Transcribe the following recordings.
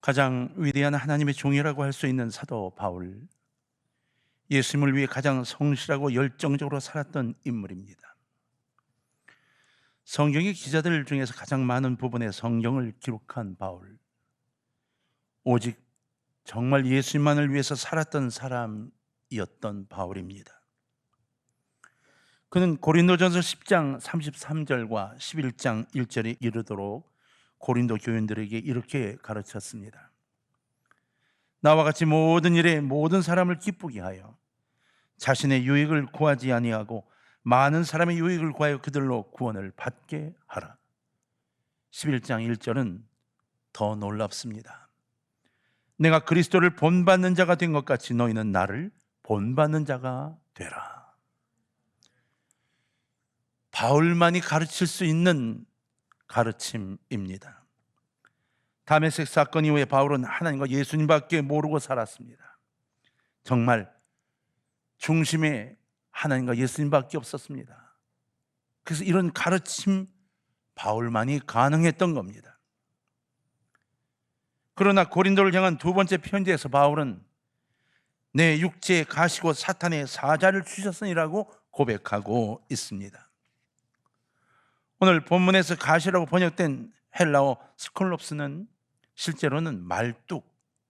가장 위대한 하나님의 종이라고 할 수 있는 사도 바울, 예수님을 위해 가장 성실하고 열정적으로 살았던 인물입니다. 성경의 기자들 중에서 가장 많은 부분의 성경을 기록한 바울, 오직 정말 예수님만을 위해서 살았던 사람이었던 바울입니다. 그는 고린도전서 10장 33절과 11장 1절에 이르도록 고린도 교인들에게 이렇게 가르쳤습니다. 나와 같이 모든 일에 모든 사람을 기쁘게 하여 자신의 유익을 구하지 아니하고 많은 사람의 유익을 구하여 그들로 구원을 받게 하라. 11장 1절은 더 놀랍습니다. 내가 그리스도를 본받는 자가 된 것 같이 너희는 나를 본받는 자가 되라. 바울만이 가르칠 수 있는 가르침입니다. 다메섹 사건 이후에 바울은 하나님과 예수님밖에 모르고 살았습니다. 정말 중심에 하나님과 예수님밖에 없었습니다. 그래서 이런 가르침 바울만이 가능했던 겁니다. 그러나 고린도를 향한 두 번째 편지에서 바울은 내 육체에 가시고 사탄의 사자를 주셨으니라고 고백하고 있습니다. 오늘 본문에서 가시라고 번역된 헬라어 스콜롭스는 실제로는 말뚝,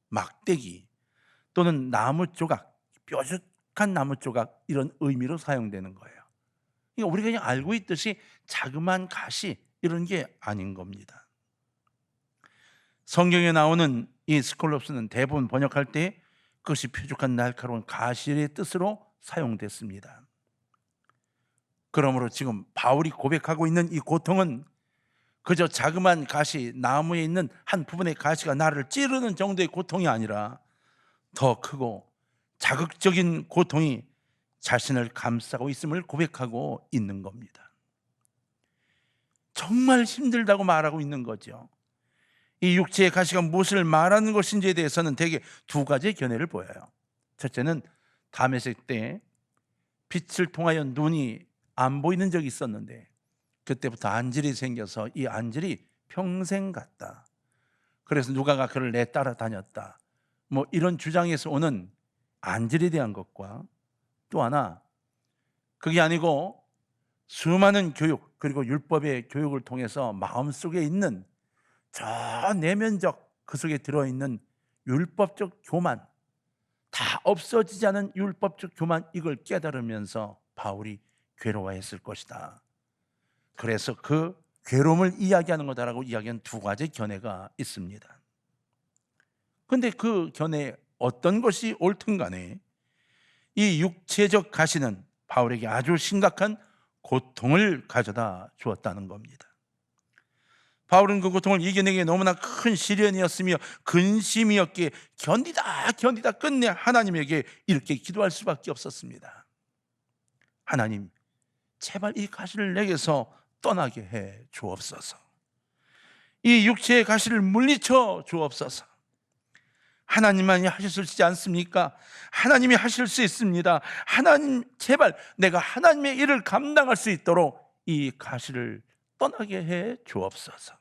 막대기 또는 나무 조각, 뾰족한 나무 조각 이런 의미로 사용되는 거예요. 그러니까 우리가 그냥 알고 있듯이 자그마한 가시 이런 게 아닌 겁니다. 성경에 나오는 이 스콜롭스는 대부분 번역할 때 그것이 뾰족한 날카로운 가시의 뜻으로 사용됐습니다. 그러므로 지금 바울이 고백하고 있는 이 고통은 그저 자그마한 가시, 나무에 있는 한 부분의 가시가 나를 찌르는 정도의 고통이 아니라 더 크고 자극적인 고통이 자신을 감싸고 있음을 고백하고 있는 겁니다. 정말 힘들다고 말하고 있는 거죠. 이 육체의 가시가 무엇을 말하는 것인지에 대해서는 대개 두 가지의 견해를 보여요. 첫째는 다메섹 때 빛을 통하여 눈이 안 보이는 적이 있었는데 그때부터 안질이 생겨서 이 안질이 평생 갔다. 그래서 누가가 그를 내 따라다녔다. 뭐 이런 주장에서 오는 안질에 대한 것과 또 하나 그게 아니고 수많은 교육 그리고 율법의 교육을 통해서 마음속에 있는 저 내면적 그 속에 들어있는 율법적 교만 다 없어지지 않은 율법적 교만 이걸 깨달으면서 바울이 괴로워했을 것이다. 그래서 그 괴로움을 이야기하는 거다라고 이야기한 두 가지 견해가 있습니다. 그런데 그 견해 어떤 것이 옳든 간에 이 육체적 가시는 바울에게 아주 심각한 고통을 가져다 주었다는 겁니다. 바울은 그 고통을 이겨내기에 너무나 큰 시련이었으며 근심이었기에 견디다 끝내 하나님에게 이렇게 기도할 수밖에 없었습니다. 하나님, 제발 이 가시를 내게서 떠나게 해 주옵소서. 이 육체의 가시를 물리쳐 주옵소서. 하나님만이 하실 수 있지 않습니까? 하나님이 하실 수 있습니다. 하나님, 제발 내가 하나님의 일을 감당할 수 있도록 이 가시를 떠나게 해 주옵소서.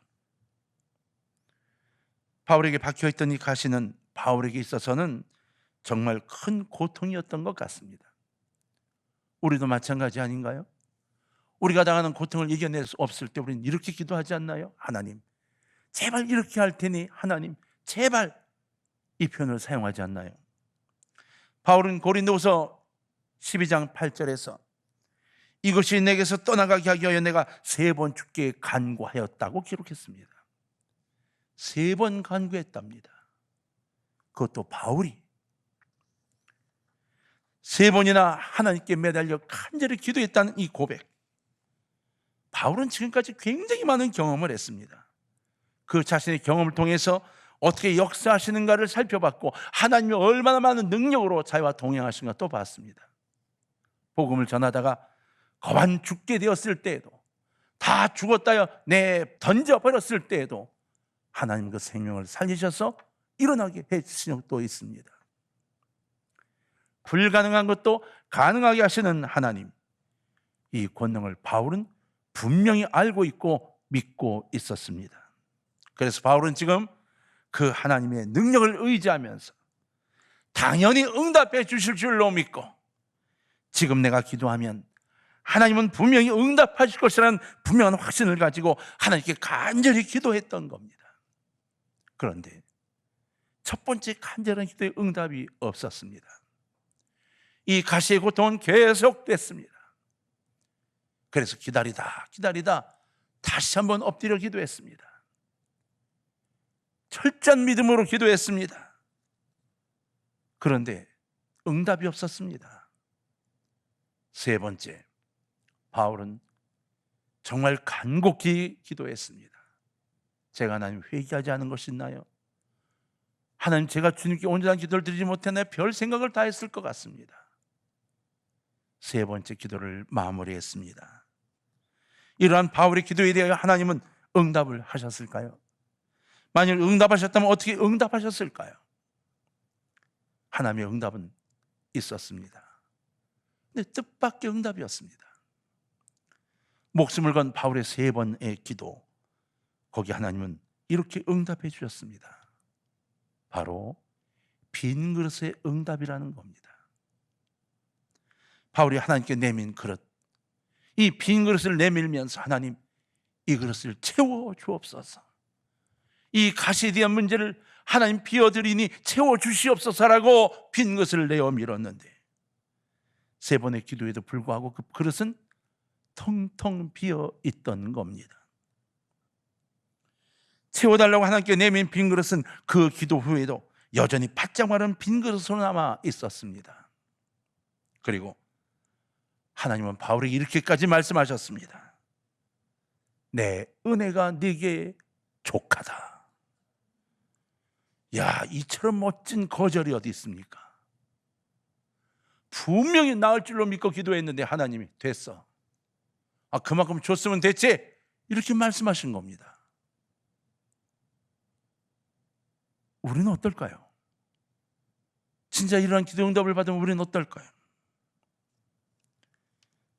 바울에게 박혀있던 이 가시는 바울에게 있어서는 정말 큰 고통이었던 것 같습니다. 우리도 마찬가지 아닌가요? 우리가 당하는 고통을 이겨낼 수 없을 때 우리는 이렇게 기도하지 않나요? 하나님, 제발 이렇게 할 테니 하나님, 제발 이 표현을 사용하지 않나요? 바울은 고린도후서 12장 8절에서 이것이 내게서 떠나가게 하기 위하여 내가 3번 주께 간구하였다고 기록했습니다. 3번 간구했답니다. 그것도 바울이 3번이나 하나님께 매달려 간절히 기도했다는 이 고백. 바울은 지금까지 굉장히 많은 경험을 했습니다. 그 자신의 경험을 통해서 어떻게 역사하시는가를 살펴봤고 하나님이 얼마나 많은 능력으로 자기와 동행하시는가 또 봤습니다. 복음을 전하다가 거반 죽게 되었을 때에도 다 죽었다여 던져버렸을 때에도 하나님 그 생명을 살리셔서 일어나게 해주신 적도 있습니다. 불가능한 것도 가능하게 하시는 하나님, 이 권능을 바울은 분명히 알고 있고 믿고 있었습니다. 그래서 바울은 지금 그 하나님의 능력을 의지하면서 당연히 응답해 주실 줄로 믿고 지금 내가 기도하면 하나님은 분명히 응답하실 것이라는 분명한 확신을 가지고 하나님께 간절히 기도했던 겁니다. 그런데 첫 번째 간절한 기도에 응답이 없었습니다. 이 가시의 고통은 계속됐습니다. 그래서 기다리다 다시 한번 엎드려 기도했습니다. 철저한 믿음으로 기도했습니다. 그런데 응답이 없었습니다. 세 번째, 바울은 정말 간곡히 기도했습니다. 제가 하나님 회개하지 않은 것이 있나요? 하나님, 제가 주님께 온전한 기도를 드리지 못했나요? 별 생각을 다 했을 것 같습니다. 세 번째 기도를 마무리했습니다. 이러한 바울의 기도에 대하여 하나님은 응답을 하셨을까요? 만일 응답하셨다면 어떻게 응답하셨을까요? 하나님의 응답은 있었습니다. 근데 뜻밖의 응답이었습니다. 목숨을 건 바울의 세 번의 기도, 거기 하나님은 이렇게 응답해 주셨습니다. 바로 빈 그릇의 응답이라는 겁니다. 바울이 하나님께 내민 그릇, 이 빈 그릇을 내밀면서 하나님, 이 그릇을 채워 주옵소서, 이 가시에 대한 문제를 하나님 비워드리니 채워 주시옵소서라고 빈 그릇을 내어 밀었는데 세 번의 기도에도 불구하고 그 그릇은 텅텅 비어 있던 겁니다. 채워달라고 하나님께 내민 빈 그릇은 그 기도 후에도 여전히 바짝 마른 빈 그릇으로 남아 있었습니다. 그리고 하나님은 바울에게 이렇게까지 말씀하셨습니다. 내 은혜가 네게 족하다. 야, 이처럼 멋진 거절이 어디 있습니까? 분명히 나을 줄로 믿고 기도했는데 하나님이 됐어, 그만큼 줬으면 됐지, 이렇게 말씀하신 겁니다. 우리는 어떨까요? 진짜 이러한 기도 응답을 받으면 우리는 어떨까요?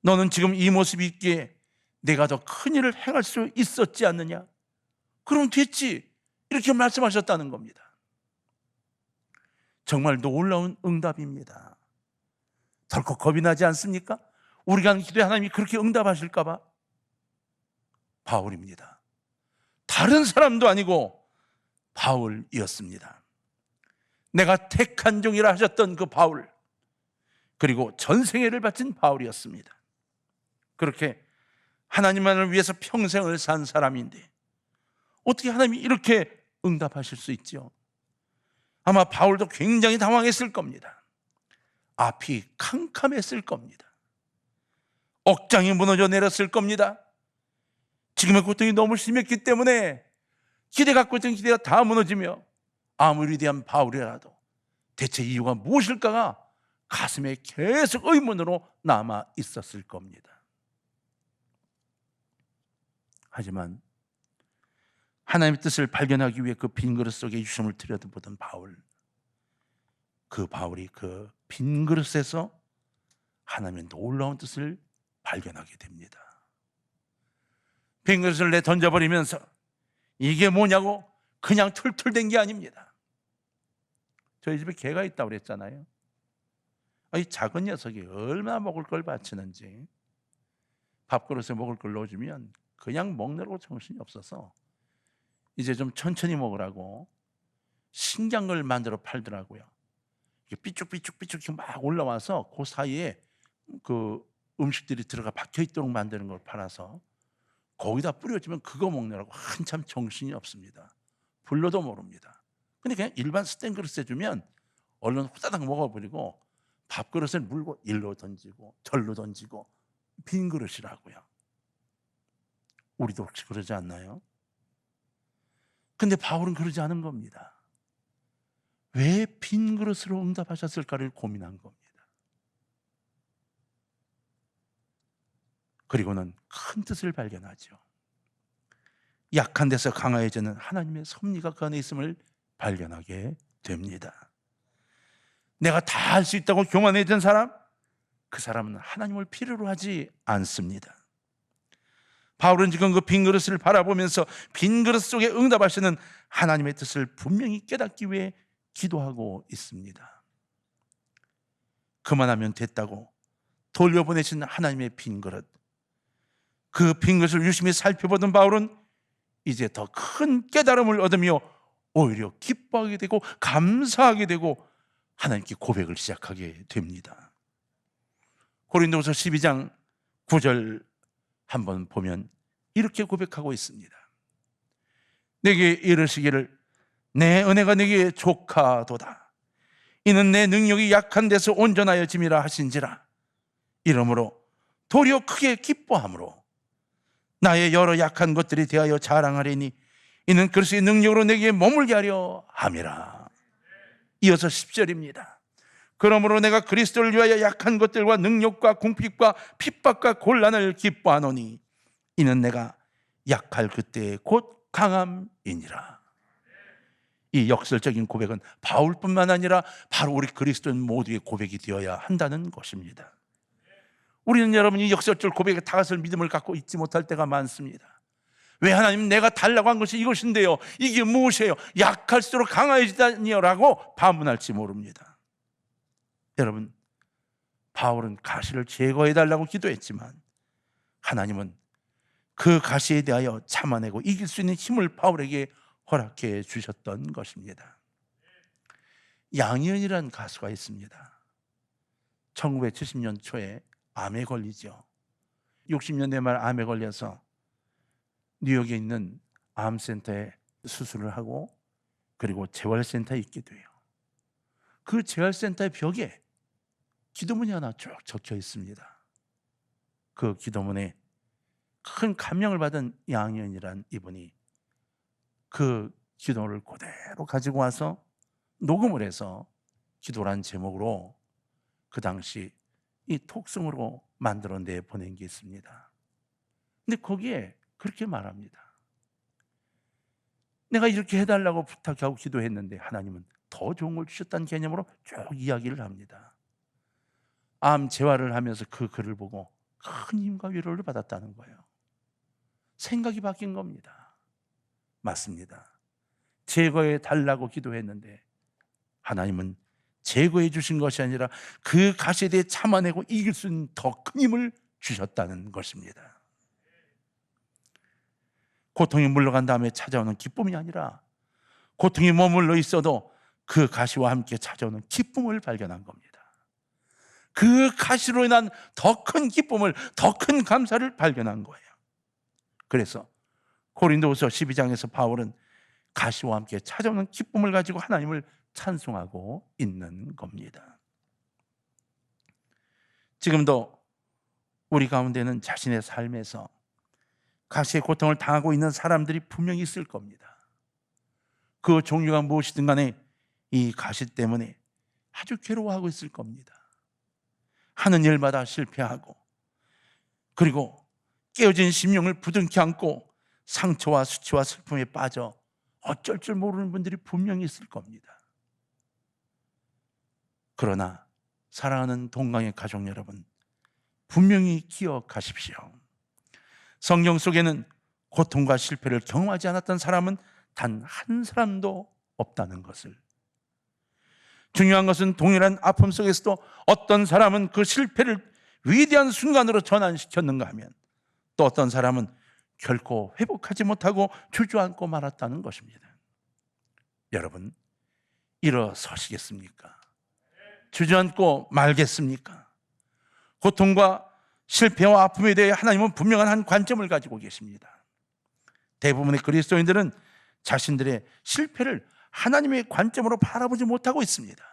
너는 지금 이 모습이 있기에 내가 더 큰 일을 행할 수 있었지 않느냐? 그럼 됐지, 이렇게 말씀하셨다는 겁니다. 정말 놀라운 응답입니다. 덜컥 겁이 나지 않습니까? 우리가 하는 기도에 하나님이 그렇게 응답하실까 봐. 바울입니다. 다른 사람도 아니고 바울이었습니다. 내가 택한 종이라 하셨던 그 바울, 그리고 전생애를 바친 바울이었습니다. 그렇게 하나님만을 위해서 평생을 산 사람인데 어떻게 하나님이 이렇게 응답하실 수 있죠? 아마 바울도 굉장히 당황했을 겁니다. 앞이 캄캄했을 겁니다. 억장이 무너져 내렸을 겁니다. 지금의 고통이 너무 심했기 때문에 기대 갖고 있던 기대가 다 무너지며 아무리 위대한 바울이라도 대체 이유가 무엇일까가 가슴에 계속 의문으로 남아 있었을 겁니다. 하지만 하나님의 뜻을 발견하기 위해 그 빈 그릇 속에 유심을 들여다보던 바울, 그 바울이 그 빈 그릇에서 하나님의 놀라운 뜻을 발견하게 됩니다. 빈 그릇을 내던져버리면서 이게 뭐냐고 그냥 툴툴댄 게 아닙니다. 저희 집에 개가 있다고 그랬잖아요. 이 작은 녀석이 얼마나 먹을 걸 바치는지, 밥그릇에 먹을 걸 넣어주면 그냥 먹느라고 정신이 없어서 이제 좀 천천히 먹으라고 신기한 걸 만들어 팔더라고요. 삐쭉삐쭉 막 올라와서 그 사이에 그 음식들이 들어가 박혀 있도록 만드는 걸 팔아서 거기다 뿌려주면 그거 먹느라고 한참 정신이 없습니다. 불러도 모릅니다. 근데 그냥 일반 스텐 그릇에 주면 얼른 후다닥 먹어버리고 밥그릇을 물고 일로 던지고 절로 던지고, 빈 그릇이라고요. 우리도 혹시 그러지 않나요? 근데 바울은 그러지 않은 겁니다. 왜 빈 그릇으로 응답하셨을까를 고민한 겁니다. 그리고는 큰 뜻을 발견하죠. 약한 데서 강해지는 하나님의 섭리가 그 안에 있음을 발견하게 됩니다. 내가 다 할 수 있다고 교만해진 사람, 그 사람은 하나님을 필요로 하지 않습니다. 바울은 지금 그 빈 그릇을 바라보면서 빈 그릇 속에 응답하시는 하나님의 뜻을 분명히 깨닫기 위해 기도하고 있습니다. 그만하면 됐다고 돌려보내신 하나님의 빈 그릇, 그 빈 그릇을 유심히 살펴보던 바울은 이제 더 큰 깨달음을 얻으며 오히려 기뻐하게 되고 감사하게 되고 하나님께 고백을 시작하게 됩니다. 고린도후서 12장 9절 한번 보면 이렇게 고백하고 있습니다. 내게 이르시기를 내 은혜가 내게 족하도다. 이는 내 능력이 약한 데서 온전하여짐이라 하신지라. 이러므로 도리어 크게 기뻐함으로 나의 여러 약한 것들이 대하여 자랑하리니 이는 그리스도의 능력으로 내게 머물게 하려 함이라. 이어서 10절입니다. 그러므로 내가 그리스도를 위하여 약한 것들과 능력과 궁핍과 핍박과 곤란을 기뻐하노니 이는 내가 약할 그때에 곧 강함이니라. 이 역설적인 고백은 바울뿐만 아니라 바로 우리 그리스도인 모두의 고백이 되어야 한다는 것입니다. 우리는 여러분 이 역설적 고백에 다가설 믿음을 갖고 있지 못할 때가 많습니다. 왜 하나님 내가 달라고 한 것이 이것인데요, 이게 무엇이에요? 약할수록 강해지다니요 라고 반문할지 모릅니다. 여러분, 바울은 가시를 제거해달라고 기도했지만 하나님은 그 가시에 대하여 참아내고 이길 수 있는 힘을 바울에게 허락해 주셨던 것입니다. 양희은이라는 가수가 있습니다. 1970년 초에 암에 걸리죠. 60년대 말 암에 걸려서 뉴욕에 있는 암센터에 수술을 하고 그리고 재활센터에 있게 돼요. 그 재활센터의 벽에 기도문이 하나 쭉 적혀 있습니다. 그 기도문에 큰 감명을 받은 양희은이란 이분이 그 기도를 그대로 가지고 와서 녹음을 해서 기도란 제목으로 그 당시 이 톡송으로 만들어 내 보낸 게 있습니다. 근데 거기에 그렇게 말합니다. 내가 이렇게 해달라고 부탁하고 기도했는데 하나님은 더 좋은 걸 주셨다는 개념으로 쭉 이야기를 합니다. 암 재활을 하면서 그 글을 보고 큰 힘과 위로를 받았다는 거예요. 생각이 바뀐 겁니다. 맞습니다. 제거해 달라고 기도했는데 하나님은 제거해 주신 것이 아니라 그 가시에 대해 참아내고 이길 수 있는 더 큰 힘을 주셨다는 것입니다. 고통이 물러간 다음에 찾아오는 기쁨이 아니라 고통이 머물러 있어도 그 가시와 함께 찾아오는 기쁨을 발견한 겁니다. 그 가시로 인한 더 큰 기쁨을, 더 큰 감사를 발견한 거예요. 그래서 고린도후서 12장에서 바울은 가시와 함께 찾아오는 기쁨을 가지고 하나님을 찬송하고 있는 겁니다. 지금도 우리 가운데는 자신의 삶에서 가시의 고통을 당하고 있는 사람들이 분명히 있을 겁니다. 그 종류가 무엇이든 간에 이 가시 때문에 아주 괴로워하고 있을 겁니다. 하는 일마다 실패하고 그리고 깨어진 심령을 부둥켜 안고 상처와 수치와 슬픔에 빠져 어쩔 줄 모르는 분들이 분명히 있을 겁니다. 그러나 사랑하는 동강의 가족 여러분, 분명히 기억하십시오. 성경 속에는 고통과 실패를 경험하지 않았던 사람은 단 한 사람도 없다는 것을. 중요한 것은 동일한 아픔 속에서도 어떤 사람은 그 실패를 위대한 순간으로 전환시켰는가 하면 또 어떤 사람은 결코 회복하지 못하고 주저앉고 말았다는 것입니다. 여러분, 일어서시겠습니까? 주저앉고 말겠습니까? 고통과 실패와 아픔에 대해 하나님은 분명한 한 관점을 가지고 계십니다. 대부분의 그리스도인들은 자신들의 실패를 하나님의 관점으로 바라보지 못하고 있습니다.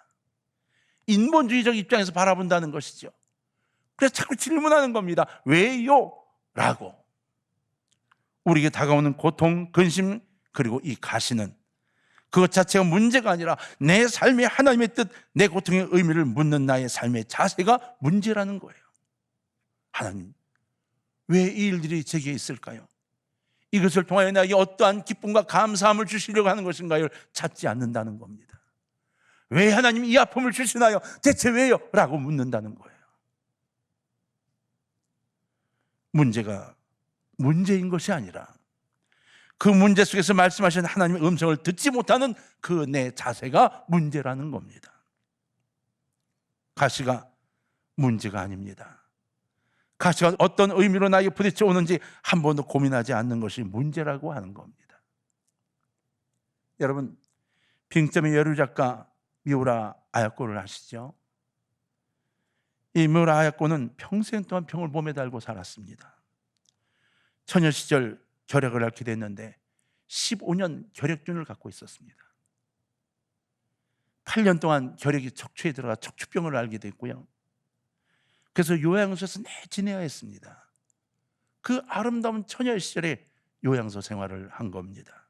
인본주의적 입장에서 바라본다는 것이죠. 그래서 자꾸 질문하는 겁니다. 왜요? 라고. 우리에게 다가오는 고통, 근심, 그리고 이 가시는 그것 자체가 문제가 아니라 내 삶의 하나님의 뜻, 내 고통의 의미를 묻는 나의 삶의 자세가 문제라는 거예요. 하나님, 왜 이 일들이 제게 있을까요? 이것을 통하여 나에게 어떠한 기쁨과 감사함을 주시려고 하는 것인가요? 찾지 않는다는 겁니다. 왜 하나님 이 아픔을 주시나요? 대체 왜요? 라고 묻는다는 거예요. 문제가 문제인 것이 아니라 그 문제 속에서 말씀하신 하나님의 음성을 듣지 못하는 그 내 자세가 문제라는 겁니다. 가시가 문제가 아닙니다. 가시가 어떤 의미로 나에게 부딪혀 오는지 한 번도 고민하지 않는 것이 문제라고 하는 겁니다. 여러분, 빙점의 여류 작가 미우라 아야코를 아시죠? 이 미우라 아야코는 평생 동안 병을 몸에 달고 살았습니다. 처녀 시절 결핵을 앓게 됐는데 15년 결핵균을 갖고 있었습니다. 8년 동안 결핵이 척추에 들어가 척추병을 앓게 됐고요. 그래서 요양소에서 지내야 했습니다. 그 아름다운 처녀 시절에 요양소 생활을 한 겁니다.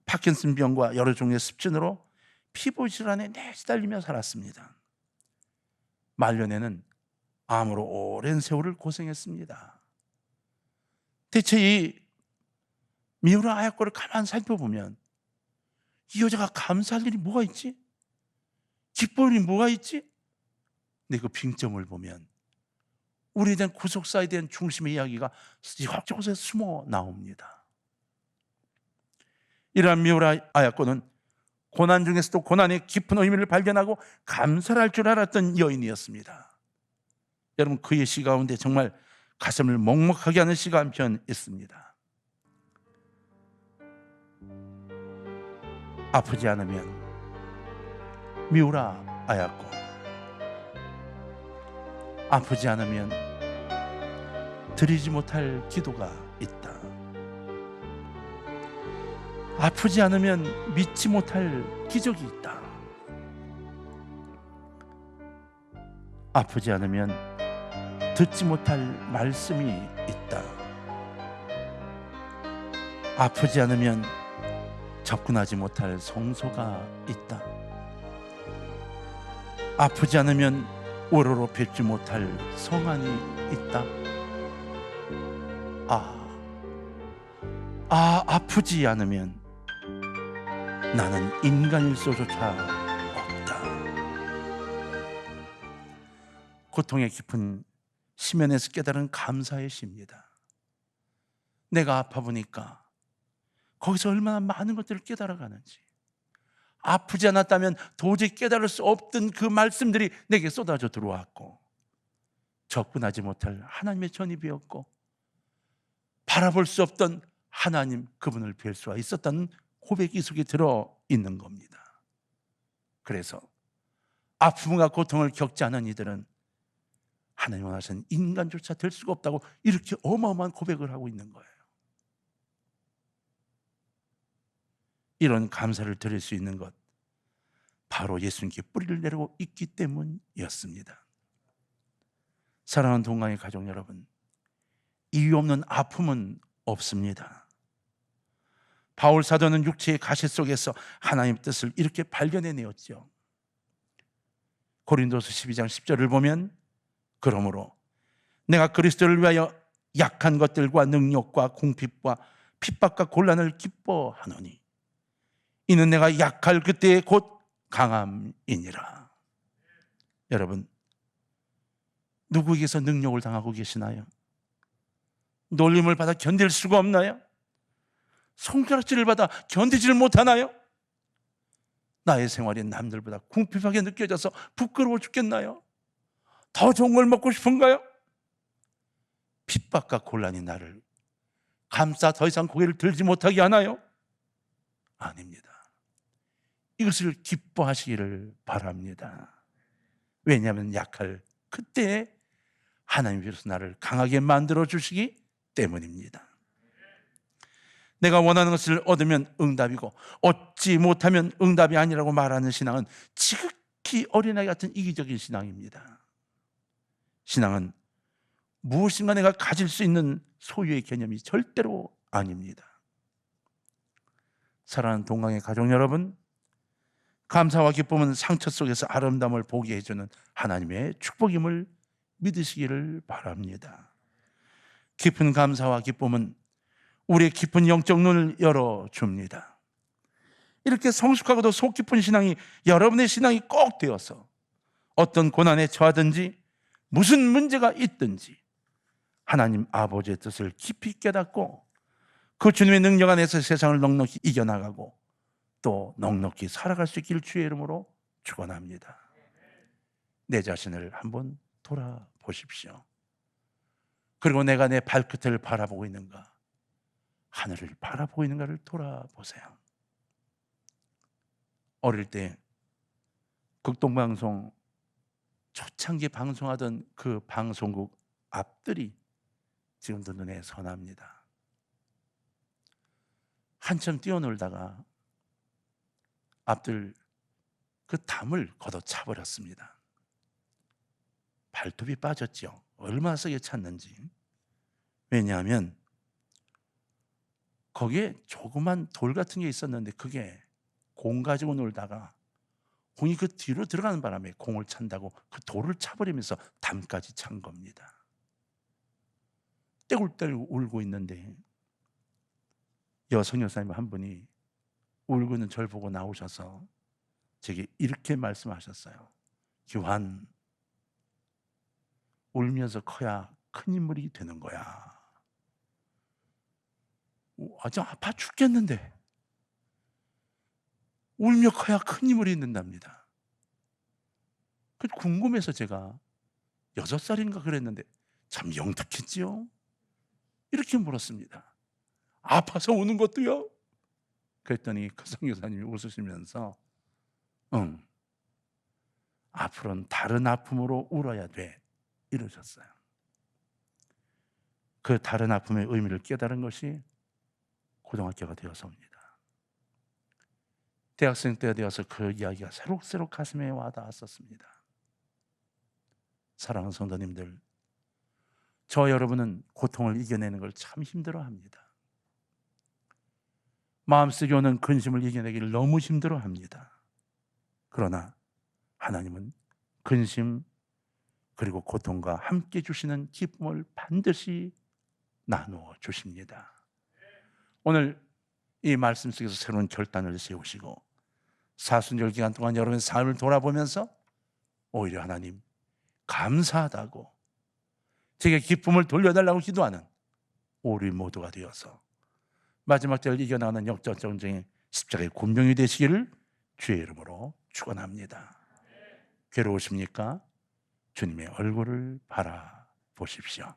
파킨슨병과 여러 종류의 습진으로 피부 질환에 시달리며 살았습니다. 말년에는 암으로 오랜 세월을 고생했습니다. 대체 이 미우라 아야코를 가만 살펴보면 이 여자가 감사할 일이 뭐가 있지? 기뻐할 일이 뭐가 있지? 근데 그 빙점을 보면 우리에 대한 구속사에 대한 중심의 이야기가 이곳저곳에 숨어 나옵니다. 이러한 미우라 아야코는 고난 중에서도 고난의 깊은 의미를 발견하고 감사를 할 줄 알았던 여인이었습니다. 여러분, 그의 시 가운데 정말 가슴을 먹먹하게 하는 시가 한편 있습니다. 아프지 않으면 미우라 아야코, 아프지 않으면 드리지 못할 기도가 있다. 아프지 않으면 믿지 못할 기적이 있다. 아프지 않으면 듣지 못할 말씀이 있다. 아프지 않으면 접근하지 못할 성소가 있다. 아프지 않으면 우러러 뵙지 못할 성안이 있다. 아프지 않으면 나는 인간일 수조차 없다. 고통의 깊은 시면에서 깨달은 감사의 시입니다. 내가 아파 보니까 거기서 얼마나 많은 것들을 깨달아가는지, 아프지 않았다면 도저히 깨달을 수 없던 그 말씀들이 내게 쏟아져 들어왔고, 접근하지 못할 하나님의 전입이었고, 바라볼 수 없던 하나님 그분을 뵐 수가 있었다는 고백이 속에 들어있는 겁니다. 그래서 아픔과 고통을 겪지 않은 이들은 하나님 원하시는 인간조차 될 수가 없다고 이렇게 어마어마한 고백을 하고 있는 거예요. 이런 감사를 드릴 수 있는 것, 바로 예수님께 뿌리를 내리고 있기 때문이었습니다. 사랑하는 동강의 가족 여러분, 이유 없는 아픔은 없습니다. 바울 사도는 육체의 가시 속에서 하나님의 뜻을 이렇게 발견해내었죠. 고린도서 12장 10절을 보면, 그러므로 내가 그리스도를 위하여 약한 것들과 능력과 궁핍과 핍박과 곤란을 기뻐하노니 이는 내가 약할 그때에 곧 강함이니라. 여러분, 누구에게서 능력을 당하고 계시나요? 놀림을 받아 견딜 수가 없나요? 손가락질을 받아 견디지를 못하나요? 나의 생활이 남들보다 궁핍하게 느껴져서 부끄러워 죽겠나요? 더 좋은 걸 먹고 싶은가요? 핍박과 곤란이 나를 감싸 더 이상 고개를 들지 못하게 하나요? 아닙니다. 이것을 기뻐하시기를 바랍니다. 왜냐하면 약할 그때에 하나님께서 나를 강하게 만들어 주시기 때문입니다. 내가 원하는 것을 얻으면 응답이고 얻지 못하면 응답이 아니라고 말하는 신앙은 지극히 어린아이 같은 이기적인 신앙입니다. 신앙은 무엇인가 내가 가질 수 있는 소유의 개념이 절대로 아닙니다. 사랑하는 동강의 가족 여러분, 감사와 기쁨은 상처 속에서 아름다움을 보게 해주는 하나님의 축복임을 믿으시기를 바랍니다. 깊은 감사와 기쁨은 우리의 깊은 영적 눈을 열어줍니다. 이렇게 성숙하고도 속 깊은 신앙이 여러분의 신앙이 꼭 되어서 어떤 고난에 처하든지 무슨 문제가 있든지 하나님 아버지의 뜻을 깊이 깨닫고 그 주님의 능력 안에서 세상을 넉넉히 이겨나가고 또 넉넉히 살아갈 수 있기를 주의 이름으로 축원합니다. 내 자신을 한번 돌아보십시오. 그리고 내가 내 발끝을 바라보고 있는가, 하늘을 바라보고 있는가를 돌아보세요. 어릴 때 극동방송 초창기 방송하던 그 방송국 앞들이 지금도 눈에 선합니다. 한참 뛰어놀다가 앞들 그 담을 걷어차버렸습니다. 발톱이 빠졌죠. 얼마나 세게 찼는지. 왜냐하면 거기에 조그만 돌 같은 게 있었는데 그게 공 가지고 놀다가 공이 그 뒤로 들어가는 바람에 공을 찬다고 그 돌을 차버리면서 담까지 찬 겁니다. 떼굴떼굴 울고 있는데 여성 여사님 한 분이 울고 있는 저를 보고 나오셔서 제게 이렇게 말씀하셨어요. 기환, 울면서 커야 큰 인물이 되는 거야. 아주 아파 죽겠는데 울며 커야 큰 인물이 된답니다. 그 궁금해서 제가 6살인가 그랬는데 참 영특했지요. 이렇게 물었습니다. 아파서 우는 것도요? 그랬더니 그 선교사님이 웃으시면서 응, 앞으로는 다른 아픔으로 울어야 돼 이러셨어요. 그 다른 아픔의 의미를 깨달은 것이 고등학교가 되어서입니다. 대학생 때가 되어서 그 이야기가 새록새록 가슴에 와닿았었습니다. 사랑하는 성도님들, 저 여러분은 고통을 이겨내는 걸 참 힘들어합니다. 마음속에 오는 근심을 이겨내기를 너무 힘들어합니다. 그러나 하나님은 근심 그리고 고통과 함께 주시는 기쁨을 반드시 나누어 주십니다. 오늘 이 말씀 속에서 새로운 결단을 세우시고 사순절 기간 동안 여러분의 삶을 돌아보면서 오히려 하나님 감사하다고 제게 기쁨을 돌려달라고 기도하는 우리 모두가 되어서 마지막 때를 이겨나가는 역적 전쟁의 십자가의 군병이 되시기를 주의 이름으로 축원합니다. 괴로우십니까? 주님의 얼굴을 바라보십시오.